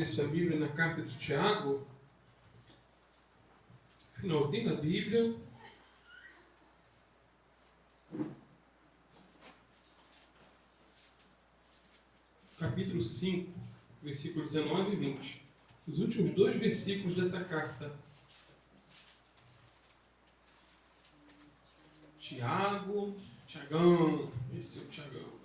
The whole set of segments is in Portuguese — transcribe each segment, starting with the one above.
abrir sua Bíblia na carta de Tiago, finalzinho da Bíblia. Capítulo 5, versículos 19 e 20. Os últimos dois versículos dessa carta. Tiagão, esse é o Tiagão.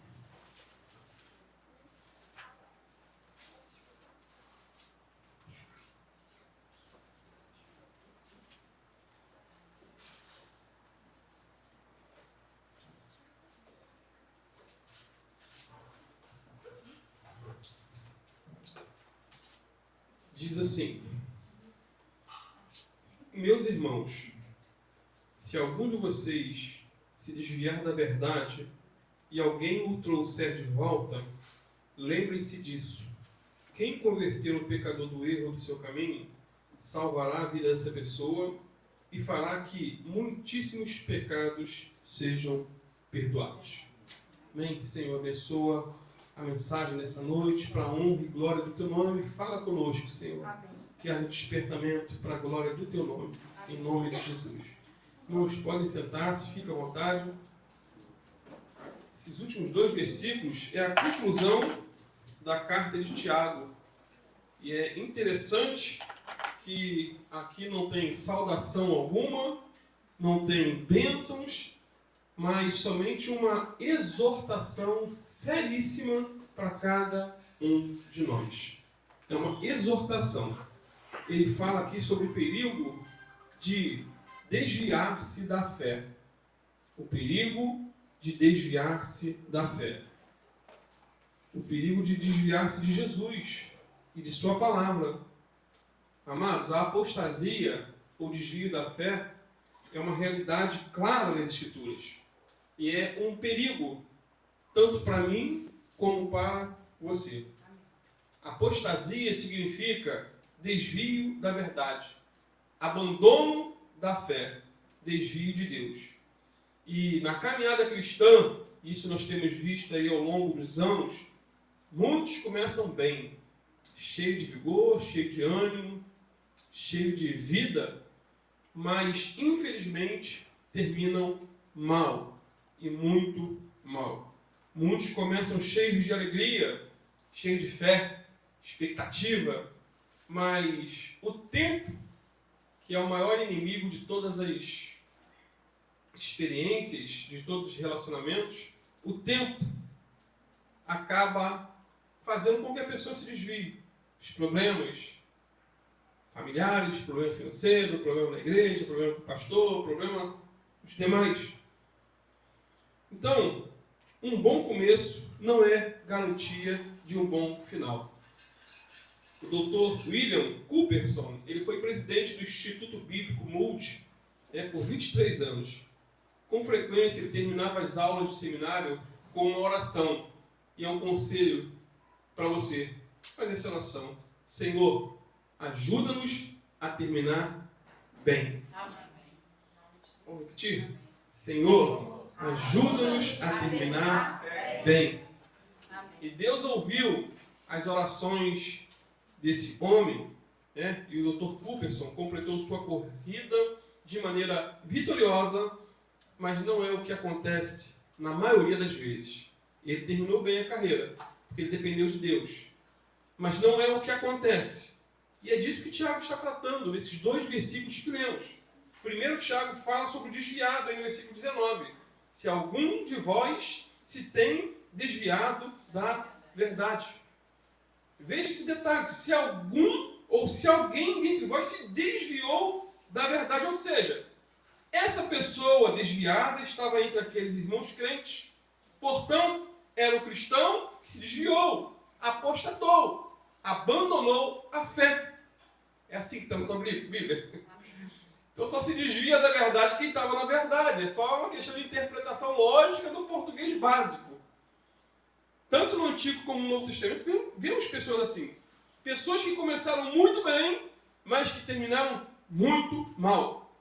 Diz assim: meus irmãos, se algum de vocês se desviar da verdade e alguém o trouxer de volta, lembrem-se disso. Quem converter o pecador do erro do seu caminho, salvará a vida dessa pessoa e fará que muitíssimos pecados sejam perdoados. Amém? Senhor, abençoa a mensagem nessa noite, para a honra e glória do Teu nome. Fala conosco, Senhor. Amém. Que haja despertamento para a glória do Teu nome. Amém. Em nome de Jesus. Irmãos, podem sentar-se, fica à vontade. Esses últimos dois versículos é a conclusão da carta de Tiago. E é interessante que aqui não tem saudação alguma, não tem bênçãos, mas somente uma exortação seríssima para cada um de nós. É uma exortação. Ele fala aqui sobre o perigo de desviar-se da fé. O perigo de desviar-se da fé. O perigo de desviar-se de Jesus e de sua palavra. Amados, a apostasia ou desvio da fé é uma realidade clara nas Escrituras. E é um perigo, tanto para mim como para você. Apostasia significa desvio da verdade, abandono da fé, desvio de Deus. E na caminhada cristã, isso nós temos visto aí ao longo dos anos, muitos começam bem, cheio de vigor, cheio de ânimo, cheio de vida, mas infelizmente terminam mal. E muito mal. Muitos começam cheios de alegria, cheios de fé, expectativa, mas o tempo, que é o maior inimigo de todas as experiências, de todos os relacionamentos, o tempo acaba fazendo com que a pessoa se desvie. Os problemas familiares, problema financeiro, problema na igreja, problema com o pastor, problema dos demais. Então, um bom começo não é garantia de um bom final. O Dr. William Cooperson, ele foi presidente do Instituto Bíblico Moody por 23 anos. Com frequência, ele terminava as aulas de seminário com uma oração. E é um conselho para você fazer essa oração. Senhor, ajuda-nos a terminar bem. Vamos repetir? Senhor, ajuda-nos a terminar bem. E Deus ouviu as orações desse homem, e o Dr. Cooperson completou sua corrida de maneira vitoriosa, mas não é o que acontece na maioria das vezes. Ele terminou bem a carreira, porque ele dependeu de Deus. Mas não é o que acontece. E é disso que Tiago está tratando, nesses dois versículos que lemos. Primeiro, Tiago fala sobre o desviado, aí no versículo 19. Se algum de vós se tem desviado da verdade. Veja esse detalhe. Se algum ou se alguém dentre vós se desviou da verdade. Ou seja, essa pessoa desviada estava entre aqueles irmãos crentes. Portanto, era o cristão que se desviou, apostatou, abandonou a fé. É assim que está na tua Bíblia. Então só se desvia da verdade quem estava na verdade. É só uma questão de interpretação lógica do português básico. Tanto no Antigo como no Novo Testamento, vemos pessoas assim. Pessoas que começaram muito bem, mas que terminaram muito mal.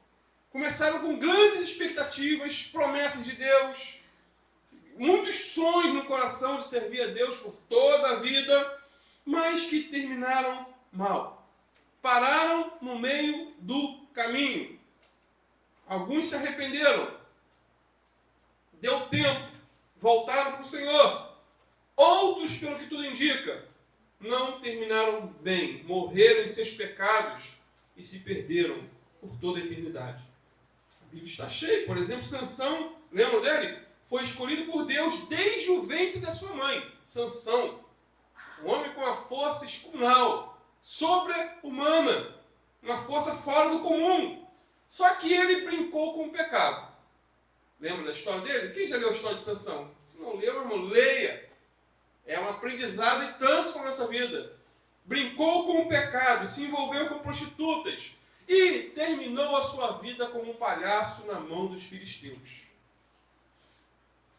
Começaram com grandes expectativas, promessas de Deus, muitos sonhos no coração de servir a Deus por toda a vida, mas que terminaram mal. Pararam no meio do caminho. Alguns se arrependeram. Deu tempo. Voltaram para o Senhor. Outros, pelo que tudo indica, não terminaram bem. Morreram em seus pecados e se perderam por toda a eternidade. A Bíblia está cheia. Por exemplo, Sansão, lembram dele? Foi escolhido por Deus desde o ventre da sua mãe. Sansão, um homem com uma força excepcional, sobre-humana, uma força fora do comum. Só que ele brincou com o pecado. Lembra da história dele? Quem já leu a história de Sansão? Se não leu, irmão, leia. É um aprendizado e tanto para a nossa vida. Brincou com o pecado, se envolveu com prostitutas e terminou a sua vida como um palhaço na mão dos filisteus.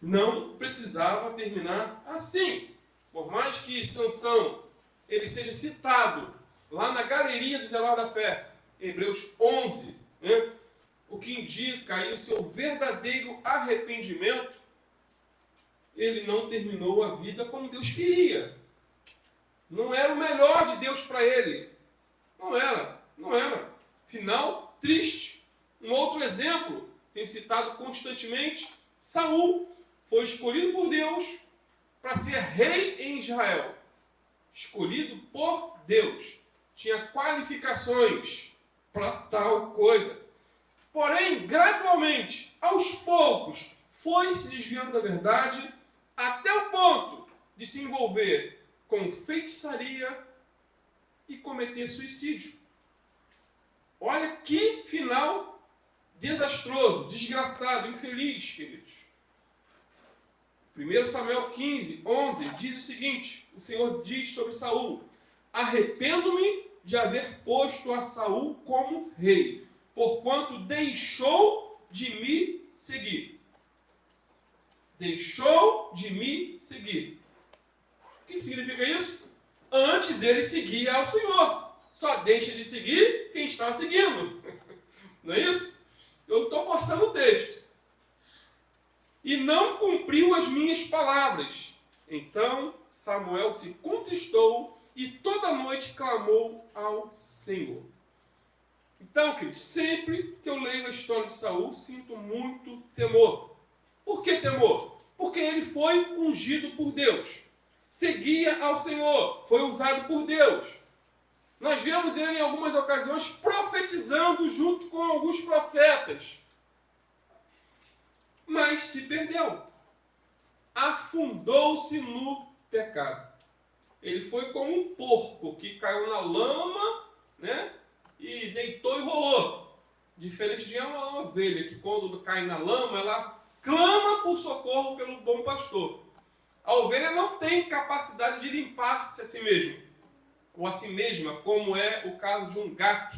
Não precisava terminar assim. Por mais que Sansão ele seja citado lá na galeria dos Heróis da Fé, Hebreus 11, né? O que indica aí o seu verdadeiro arrependimento, ele não terminou a vida como Deus queria. Não era o melhor de Deus para ele. Não era. Final triste. Um outro exemplo, tenho citado constantemente, Saul foi escolhido por Deus para ser rei em Israel. Escolhido por Deus. Tinha qualificações para tal coisa. Porém, gradualmente, aos poucos, foi se desviando da verdade até o ponto de se envolver com feitiçaria e cometer suicídio. Olha que final desastroso, desgraçado, infeliz, queridos. 1 Samuel 15, 11 diz o seguinte, o Senhor diz sobre Saul: arrependo-me de haver posto a Saul como rei, porquanto deixou de me seguir. Deixou de me seguir. O que significa isso? Antes ele seguia ao Senhor. Só deixa de seguir quem está seguindo. Não é isso? Eu estou forçando o texto. E não cumpriu as minhas palavras. Então Samuel se contristou e toda noite clamou ao Senhor. Então, queridos, sempre que eu leio a história de Saul, sinto muito temor. Por que temor? Porque ele foi ungido por Deus. Seguia ao Senhor. Foi usado por Deus. Nós vemos ele em algumas ocasiões profetizando junto com alguns profetas. Mas se perdeu. Afundou-se no pecado. Ele foi como um porco que caiu na lama, né? E deitou e rolou. Diferente de uma ovelha que quando cai na lama, ela clama por socorro pelo bom pastor. A ovelha não tem capacidade de limpar-se a si mesma. Ou a si mesma, como é o caso de um gato.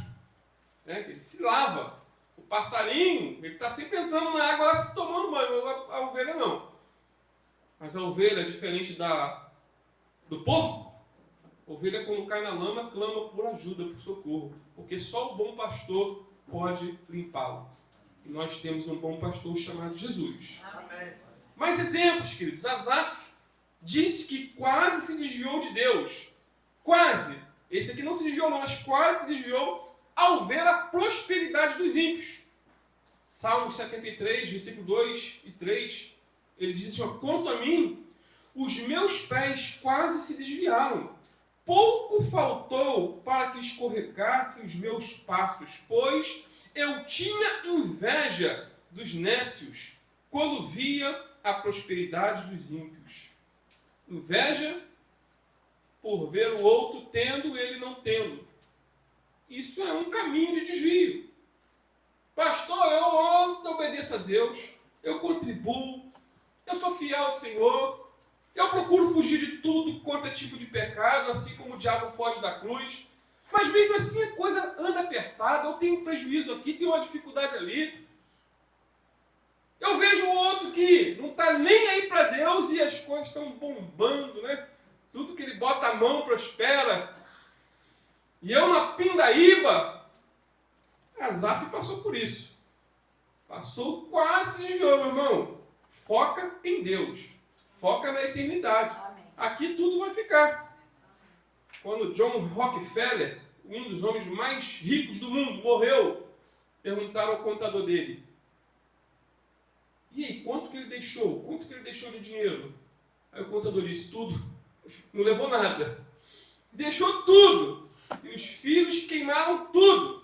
Né? Ele se lava. O passarinho, ele está sempre entrando na água, se tomando banho. A ovelha não. Mas a ovelha, diferente do porco, a ovelha, quando cai na lama, clama por ajuda, por socorro. Porque só o bom pastor pode limpá-lo. E nós temos um bom pastor chamado Jesus. Amém. Mais exemplos, queridos. Asaf disse que quase se desviou de Deus. Quase. Esse aqui não se desviou não, mas quase se desviou ao ver a prosperidade dos ímpios. Salmos 73, versículo 2 e 3. Ele diz assim: quanto a mim, os meus pés quase se desviaram. Pouco faltou para que escorregassem os meus passos, pois eu tinha inveja dos nécios quando via a prosperidade dos ímpios. Inveja por ver o outro tendo e ele não tendo. Isso é um caminho de desvio. Pastor, eu ando, obedeço a Deus, eu contribuo, eu sou fiel ao Senhor, eu procuro fugir de tudo quanto é tipo de pecado, assim como o diabo foge da cruz. Mas mesmo assim a coisa anda apertada, eu tenho um prejuízo aqui, tenho uma dificuldade ali. Eu vejo o outro que não está nem aí para Deus e as coisas estão bombando, né? Tudo que ele bota a mão prospera. E eu na pindaíba, Asaf passou por isso. Passou, quase se desviou, meu irmão. Foca em Deus. Foca na eternidade. Amém. Aqui tudo vai ficar. Quando John Rockefeller, um dos homens mais ricos do mundo, morreu, perguntaram ao contador dele: e aí, quanto que ele deixou? Quanto que ele deixou de dinheiro? Aí o contador disse: tudo. Não levou nada. Deixou tudo. E os filhos queimaram tudo.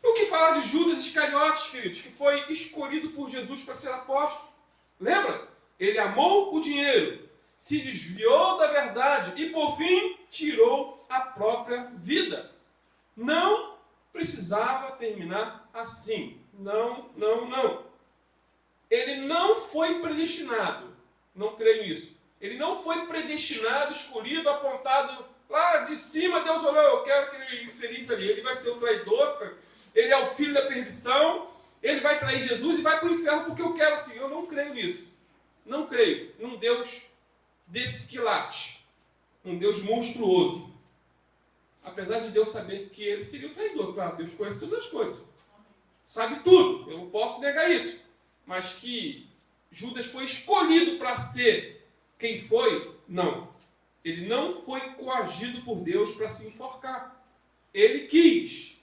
E o que falar de Judas Iscariotes, queridos, que foi escolhido por Jesus para ser apóstolo? Lembra? Ele amou o dinheiro, se desviou da verdade e, por fim, tirou a própria vida. Não precisava terminar assim. Não, não, não. Ele não foi predestinado. Não creio nisso. Ele não foi predestinado, escolhido, apontado lá de cima. Deus olhou: eu quero que ele infeliz ali. Ele vai ser um traidor. Ele é o filho da perdição. Ele vai trair Jesus e vai para o inferno porque eu quero assim. Eu não creio nisso. Não creio num Deus desse quilate. Um Deus monstruoso. Apesar de Deus saber que ele seria o traidor. Claro, Deus conhece todas as coisas. Sabe tudo. Eu não posso negar isso. Mas que Judas foi escolhido para ser quem foi? Não. Ele não foi coagido por Deus para se enforcar. Ele quis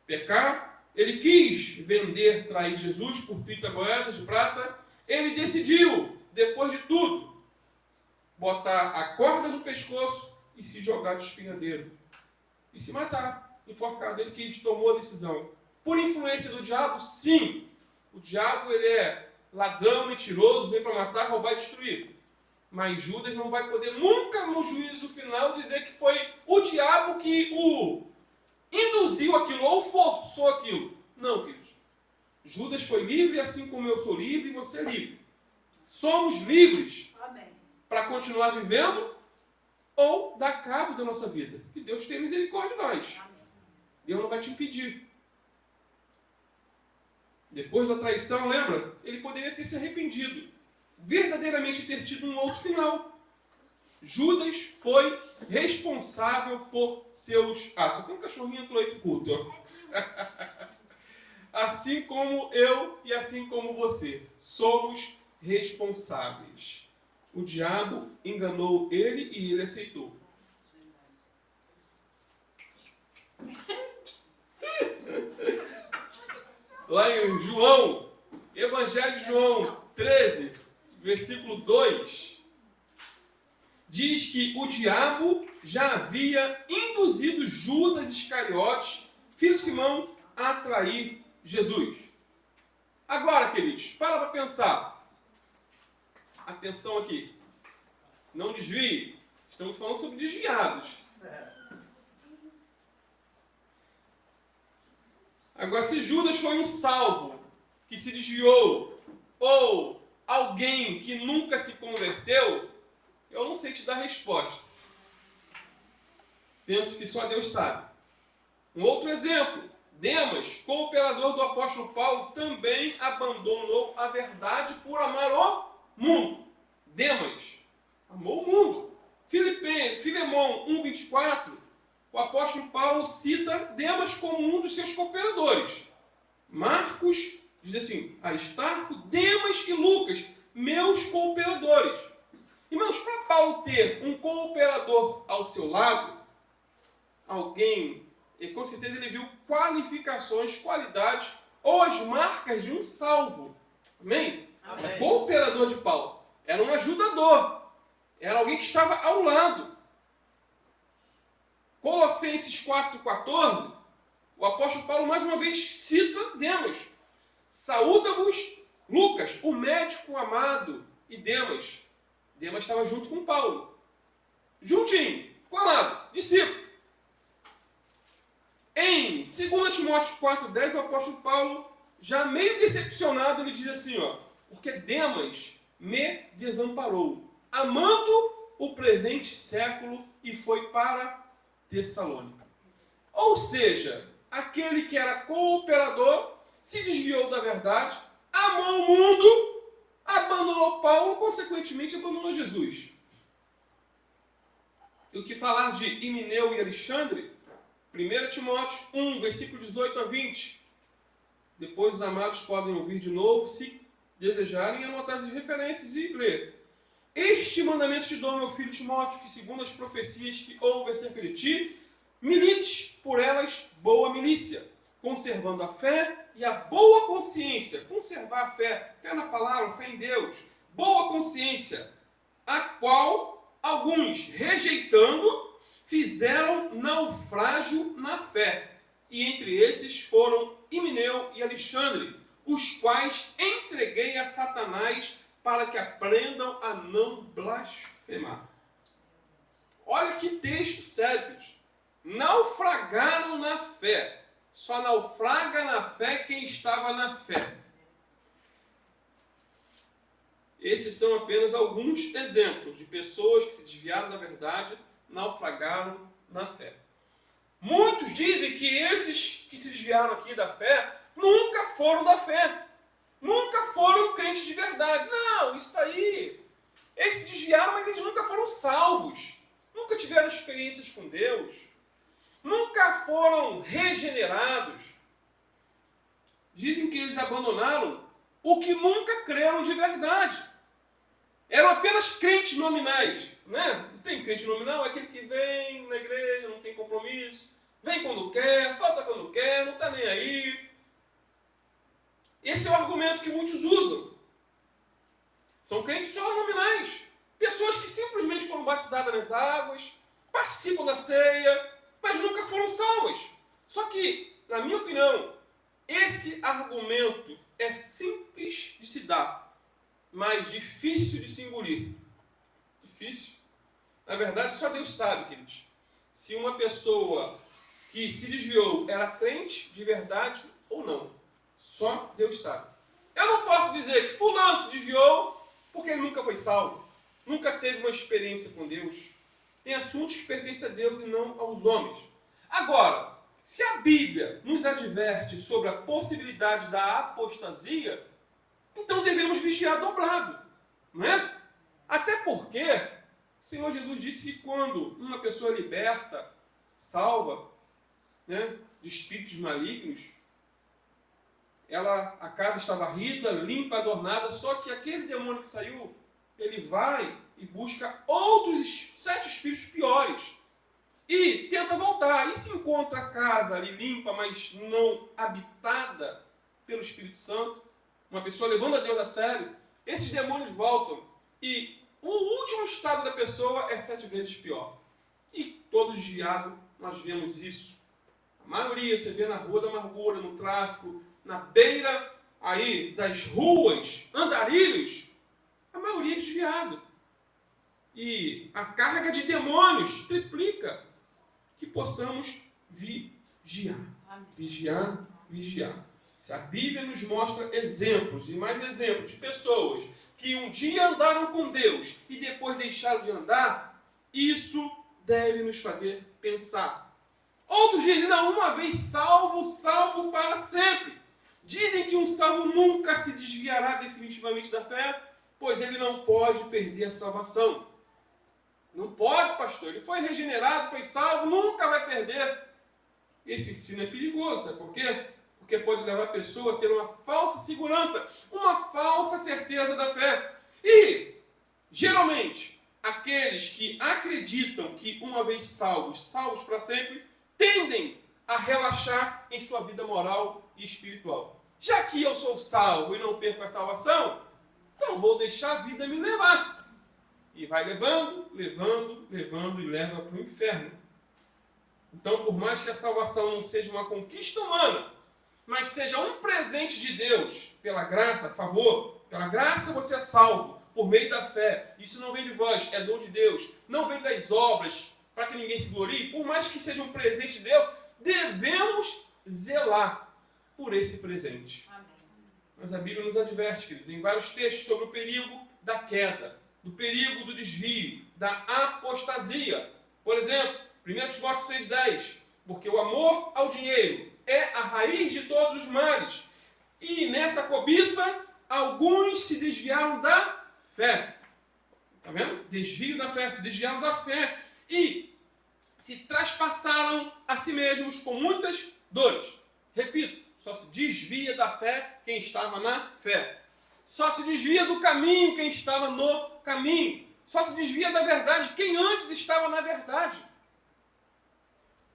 pecar. Ele quis vender, trair Jesus por 30 moedas de prata. Ele decidiu, depois de tudo, botar a corda no pescoço e se jogar de espingardeiro. E se matar, enforcado. Ele quis, tomou a decisão. Por influência do diabo? Sim. O diabo, ele é ladrão, mentiroso, vem para matar, roubar e destruir. Mas Judas não vai poder nunca no juízo final dizer que foi o diabo que o induziu aquilo ou forçou aquilo. Não, queridos. Judas foi livre assim como eu sou livre e você é livre. Somos livres para continuar vivendo ou dar cabo da nossa vida. Que Deus tenha misericórdia de nós. Deus não vai te impedir. Depois da traição, lembra? Ele poderia ter se arrependido. Verdadeiramente ter tido um outro final. Judas foi responsável por seus atos. Até um cachorrinho entrou aí pro culto. Ó. Assim como eu e assim como você. Somos responsáveis. O diabo enganou ele e ele aceitou. Lá em João, Evangelho de João 13, versículo 2, diz que o diabo já havia induzido Judas Iscariotes, filho de Simão, a trair Jesus. Agora, queridos, para pensar. Atenção aqui. Não desvie. Estamos falando sobre desviados. Agora, se Judas foi um salvo que se desviou, ou alguém que nunca se converteu, eu não sei te dar resposta. Penso que só Deus sabe. Um outro exemplo, Demas, cooperador do apóstolo Paulo, também abandonou a verdade por amar o mundo. Demas amou o mundo. Filemão 1,24, o apóstolo Paulo cita Demas como um dos seus cooperadores. Marcos diz assim: Aristarco, Demas e Lucas, meus cooperadores. Irmãos, para Paulo ter um cooperador ao seu lado, alguém, e com certeza ele viu qualificações, qualidades ou as marcas de um salvo. Amém? Amém. Era cooperador de Paulo. Era um ajudador. Era alguém que estava ao lado. Colossenses 4,14, o apóstolo Paulo mais uma vez cita Demas. Saúda-vos Lucas, o médico amado, e Demas. Demas estava junto com Paulo. Juntinho, colado, discípulo. Em 2 Timóteo 4,10, o apóstolo Paulo, já meio decepcionado, ele diz assim, ó: porque Demas me desamparou, amando o presente século, e foi para Tessalônica. Ou seja, aquele que era cooperador se desviou da verdade, amou o mundo, abandonou Paulo, consequentemente abandonou Jesus. E o que falar de Himeneu e Alexandre? 1 Timóteo 1, versículo 18 a 20. Depois os amados podem ouvir de novo, se desejarem, anotar as referências e ler. Este mandamento te dou, meu filho Timóteo, que segundo as profecias que houve acerca de ti, milite por elas boa milícia, conservando a fé e a boa consciência. Conservar a fé na palavra, fé em Deus, boa consciência, a qual alguns, rejeitando, fizeram naufrágio na fé. E entre esses foram Himeneu e Alexandre, os quais entreguei a Satanás para que aprendam a não blasfemar. Olha que texto sério. Naufragaram na fé. Só naufraga na fé quem estava na fé. Esses são apenas alguns exemplos de pessoas que se desviaram da verdade, naufragaram na fé. Muitos dizem que esses que se desviaram aqui da fé nunca foram da fé. Nunca foram crentes de verdade. Não, isso aí. Eles se desviaram, mas eles nunca foram salvos. Nunca tiveram experiências com Deus. Nunca foram regenerados. Dizem que eles abandonaram o que nunca creram de verdade. Eram apenas crentes nominais. Né? Não tem crente nominal, é aquele que vem na igreja, não tem compromisso, vem quando quer, falta quando quer, não está nem aí. Esse é o argumento que muitos usam. São crentes só nominais. Pessoas que simplesmente foram batizadas nas águas, participam da ceia, mas nunca foram salvas. Só que, na minha opinião, esse argumento é simples de se dar, mas difícil de se engolir. Difícil. Na verdade, só Deus sabe, queridos. Se uma pessoa que se desviou era crente de verdade ou não. Só Deus sabe. Eu não posso dizer que fulano se desviou porque ele nunca foi salvo. Nunca teve uma experiência com Deus. Tem assuntos que pertencem a Deus e não aos homens. Agora, se a Bíblia nos adverte sobre a possibilidade da apostasia, então devemos vigiar dobrado. Não é? Até porque o Senhor Jesus disse que quando uma pessoa liberta, salva, né, de espíritos malignos, a casa está varrida, limpa, adornada, só que aquele demônio que saiu, ele vai e busca outros 7 espíritos piores. E tenta voltar. E se encontra a casa ali limpa, mas não habitada pelo Espírito Santo, uma pessoa levando a Deus a sério, esses demônios voltam. E o último estado da pessoa é 7 vezes pior. E todo desviado nós vemos isso. A maioria você vê na Rua da Amargura, no tráfico, na beira aí das ruas, andarilhos, a maioria é desviado. E a carga de demônios triplica. Que possamos vigiar. Vigiar, vigiar. Se a Bíblia nos mostra exemplos e mais exemplos de pessoas que um dia andaram com Deus e depois deixaram de andar, isso deve nos fazer pensar. Outros dizem, não, uma vez salvo, salvo para sempre. Dizem que um salvo nunca se desviará definitivamente da fé, pois ele não pode perder a salvação. Não pode, pastor. Ele foi regenerado, foi salvo, nunca vai perder. Esse ensino é perigoso, sabe por quê? Porque pode levar a pessoa a ter uma falsa segurança, uma falsa certeza da fé. E, geralmente, aqueles que acreditam que uma vez salvos, salvos para sempre, tendem a relaxar em sua vida moral e espiritual. Já que eu sou salvo e não perco a salvação, não vou deixar a vida me levar. E vai levando, levando, levando e leva para o inferno. Então, por mais que a salvação não seja uma conquista humana, mas seja um presente de Deus, pela graça, favor, pela graça você é salvo, por meio da fé. Isso não vem de vós, é dom de Deus. Não vem das obras, para que ninguém se glorie. Por mais que seja um presente de Deus, devemos zelar por esse presente. Amém. Mas a Bíblia nos adverte, queridos, em vários textos sobre o perigo da queda, do perigo do desvio, da apostasia. Por exemplo, 1 Timóteo 6,10, porque o amor ao dinheiro é a raiz de todos os males. E nessa cobiça, alguns se desviaram da fé. Está vendo? Desvio da fé, se desviaram da fé. E se traspassaram a si mesmos com muitas dores. Repito, só se desvia da fé quem estava na fé. Só se desvia do caminho quem estava no caminho. Só se desvia da verdade quem antes estava na verdade.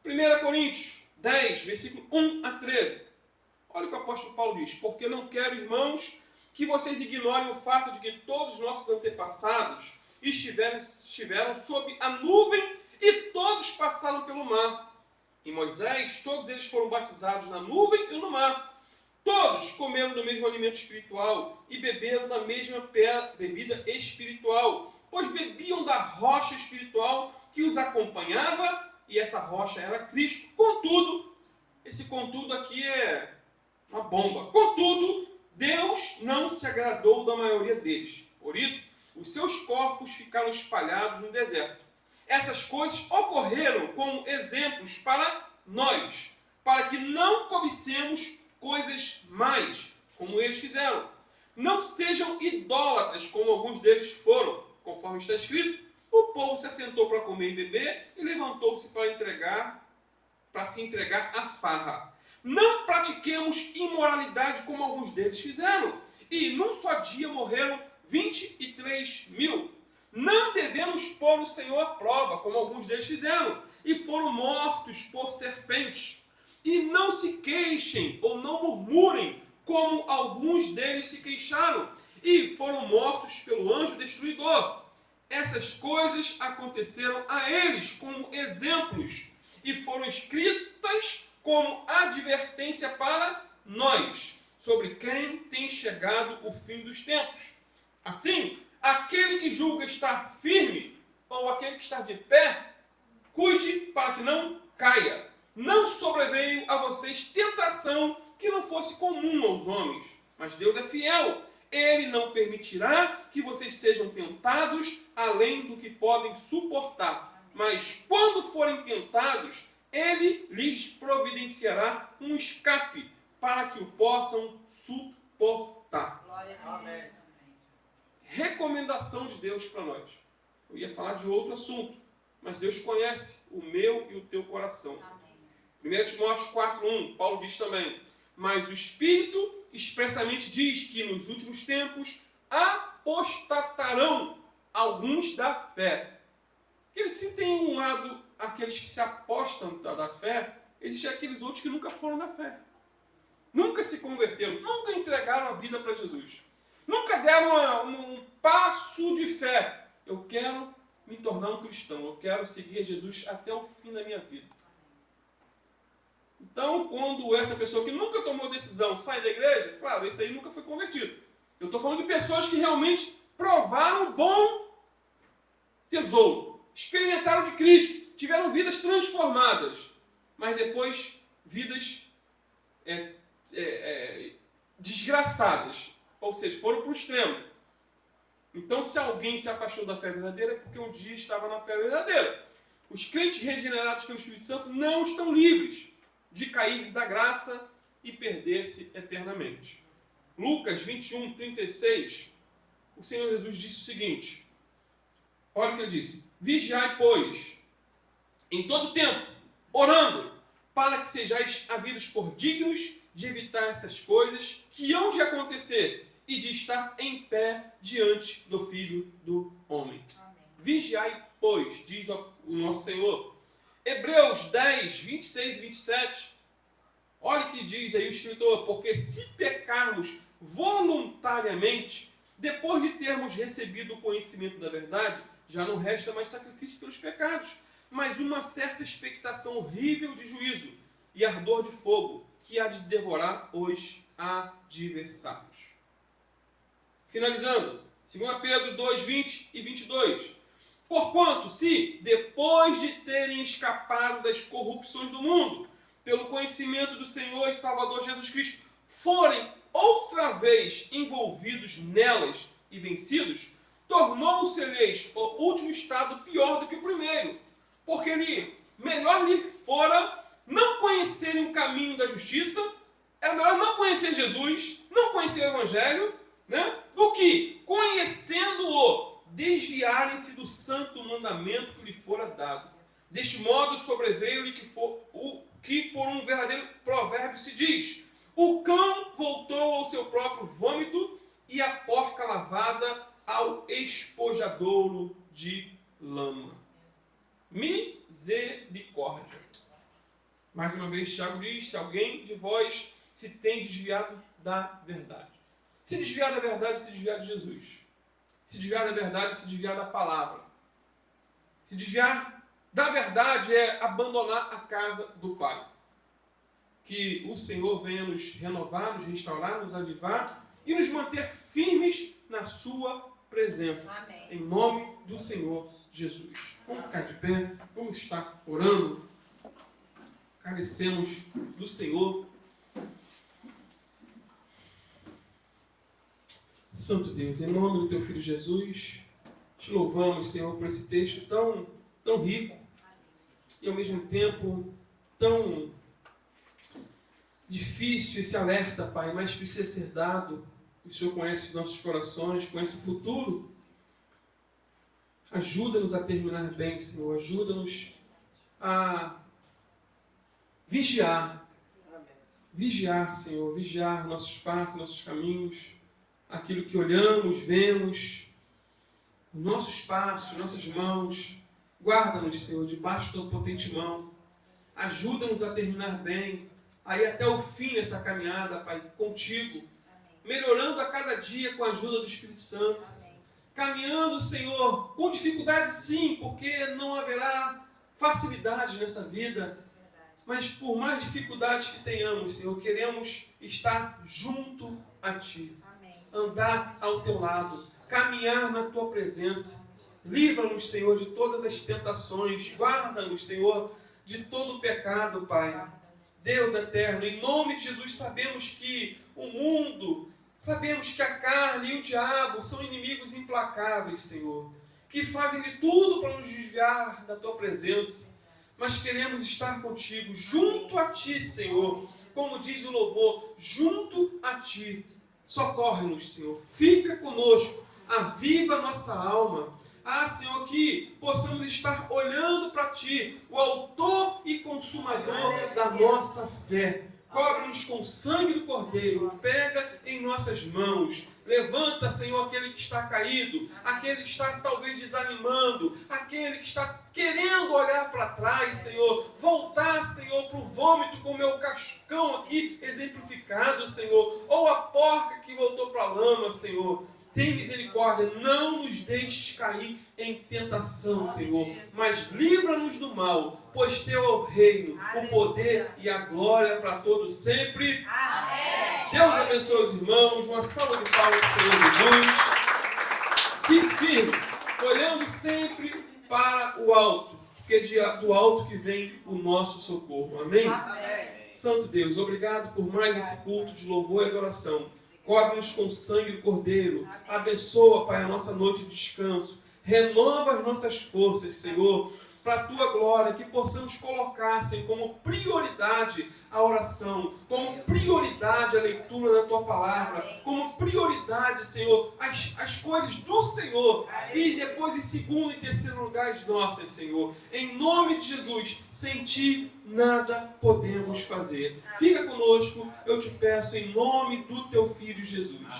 1 Coríntios 10, versículo 1 a 13. Olha o que o apóstolo Paulo diz. Porque não quero, irmãos, que vocês ignorem o fato de que todos os nossos antepassados estiveram sob a nuvem e todos passaram pelo mar. Em Moisés, todos eles foram batizados na nuvem e no mar. Todos comeram do mesmo alimento espiritual e beberam da mesma bebida espiritual, pois bebiam da rocha espiritual que os acompanhava, e essa rocha era Cristo. Contudo, esse contudo aqui é uma bomba. Contudo, Deus não se agradou da maioria deles. Por isso, os seus corpos ficaram espalhados no deserto. Essas coisas ocorreram como exemplos para nós, para que não cobicemos coisas mais, como eles fizeram. Não sejam idólatras, como alguns deles foram, conforme está escrito. O povo se assentou para comer e beber e levantou-se para se entregar à farra. Não pratiquemos imoralidade como alguns deles fizeram, e num só dia morreram 23.000. Não devemos pôr o Senhor à prova, como alguns deles fizeram, e foram mortos por serpentes. E não se queixem ou não murmurem, como alguns deles se queixaram, e foram mortos pelo anjo destruidor. Essas coisas aconteceram a eles como exemplos, e foram escritas como advertência para nós, sobre quem tem chegado o fim dos tempos. Assim, aquele que julga estar firme, ou aquele que está de pé, cuide para que não caia. Não sobreveio a vocês tentação que não fosse comum aos homens, mas Deus é fiel. Ele não permitirá que vocês sejam tentados além do que podem suportar. Mas quando forem tentados, Ele lhes providenciará um escape para que o possam suportar. Glória a Deus. Recomendação de Deus para nós. Eu ia falar de outro assunto, mas Deus conhece o meu e o teu coração. Amém. 1 Timóteo 4,1, Paulo diz também: mas o Espírito expressamente diz que nos últimos tempos apostatarão alguns da fé. Porque se tem um lado aqueles que se apostam da fé, existem aqueles outros que nunca foram da fé. Nunca se converteram, nunca entregaram a vida para Jesus. Nunca deram um passo de fé. Eu quero me tornar um cristão, eu quero seguir Jesus até o fim da minha vida. Então, quando essa pessoa que nunca tomou decisão sai da igreja, claro, esse aí nunca foi convertido. Eu estou falando de pessoas que realmente provaram o bom tesouro, experimentaram de Cristo, tiveram vidas transformadas, mas depois vidas desgraçadas, ou seja, foram para o extremo. Então, se alguém se afastou da fé verdadeira, é porque um dia estava na fé verdadeira. Os crentes regenerados pelo Espírito Santo não estão livres de cair da graça e perder-se eternamente. Lucas 21, 36, o Senhor Jesus disse o seguinte, olha o que ele disse: vigiai, pois, em todo tempo, orando, para que sejais havidos por dignos de evitar essas coisas que hão de acontecer e de estar em pé diante do Filho do Homem. Amém. Vigiai, pois, diz o nosso Senhor. Hebreus 10, 26 e 27. Olha o que diz aí o escritor: porque se pecarmos voluntariamente, depois de termos recebido o conhecimento da verdade, já não resta mais sacrifício pelos pecados, mas uma certa expectação horrível de juízo e ardor de fogo, que há de devorar os adversários. Finalizando, 2 Pedro 2, 20 e 22. Porquanto, se, depois de terem escapado das corrupções do mundo, pelo conhecimento do Senhor e Salvador Jesus Cristo, forem outra vez envolvidos nelas e vencidos, tornou-se-lhes o último estado pior do que o primeiro, porque melhor lhe fora não conhecerem o caminho da justiça, é melhor não conhecer Jesus, não conhecer o Evangelho, do que, conhecendo-o, desviarem-se do santo mandamento que lhe fora dado. Deste modo sobreveio-lhe que por um verdadeiro provérbio se diz: o cão voltou ao seu próprio vômito e a porca lavada ao vagadouro de lama. Misericórdia. Mais uma vez, Tiago diz, se alguém de vós se tem desviado da verdade. Se desviar da verdade, se desviar de Jesus. Se desviar da verdade, se desviar da palavra. Se desviar da verdade é abandonar a casa do Pai. Que o Senhor venha nos renovar, nos restaurar, nos avivar e nos manter firmes na sua presença. Amém. Em nome do Senhor Jesus. Vamos ficar de pé, vamos estar orando. Carecemos do Senhor. Santo Deus, em nome do Teu Filho Jesus, te louvamos, Senhor, por esse texto tão rico e ao mesmo tempo tão difícil, esse alerta, Pai, mas precisa ser dado. O Senhor conhece os nossos corações, conhece o futuro. Ajuda-nos a terminar bem, Senhor. Ajuda-nos a vigiar. Vigiar, Senhor. Vigiar nossos passos, nossos caminhos. Aquilo que olhamos, vemos. Nossos passos, nossas mãos. Guarda-nos, Senhor, debaixo da tua potente mão. Ajuda-nos a terminar bem. A ir até o fim dessa caminhada, Pai, contigo. Melhorando a cada dia com a ajuda do Espírito Santo. Caminhando, Senhor, com dificuldade sim, porque não haverá facilidade nessa vida. Mas por mais dificuldades que tenhamos, Senhor, queremos estar junto a Ti. Andar ao Teu lado. Caminhar na Tua presença. Livra-nos, Senhor, de todas as tentações. Guarda-nos, Senhor, de todo o pecado, Pai. Deus eterno, em nome de Jesus, sabemos que o mundo, sabemos que a carne e o diabo são inimigos implacáveis, Senhor, que fazem de tudo para nos desviar da Tua presença, mas queremos estar contigo, junto a Ti, Senhor, como diz o louvor, junto a Ti. Socorre-nos, Senhor, fica conosco, aviva a nossa alma. Senhor, que possamos estar olhando para Ti, o autor e consumador da nossa fé. Cobre-nos com o sangue do Cordeiro, pega em nossas mãos. Levanta, Senhor, aquele que está caído, aquele que está talvez desanimando, aquele que está querendo olhar para trás, Senhor. Voltar, Senhor, para o vômito, como é o cascão aqui exemplificado, Senhor. Ou a porca que voltou para a lama, Senhor. Tem misericórdia, não nos deixes cair em tentação, Senhor, mas livra-nos do mal, pois Teu é o reino, o poder e a glória para todos sempre. Amém. Deus abençoe os irmãos, uma salva de palmas para o Senhor Jesus. Fique firme, olhando sempre para o alto, porque é do alto que vem o nosso socorro. Amém? Amém. Santo Deus, obrigado por mais esse culto de louvor e adoração. Cobre-nos com o sangue do Cordeiro. Abençoa, Pai, a nossa noite de descanso. Renova as nossas forças, Senhor, para a Tua glória, que possamos colocar, Senhor, como prioridade a oração, como prioridade a leitura da Tua palavra, como prioridade, Senhor, as coisas do Senhor, e depois em segundo e terceiro lugar as nossas, Senhor. Em nome de Jesus, sem Ti nada podemos fazer. Fica conosco, eu te peço, em nome do Teu Filho Jesus.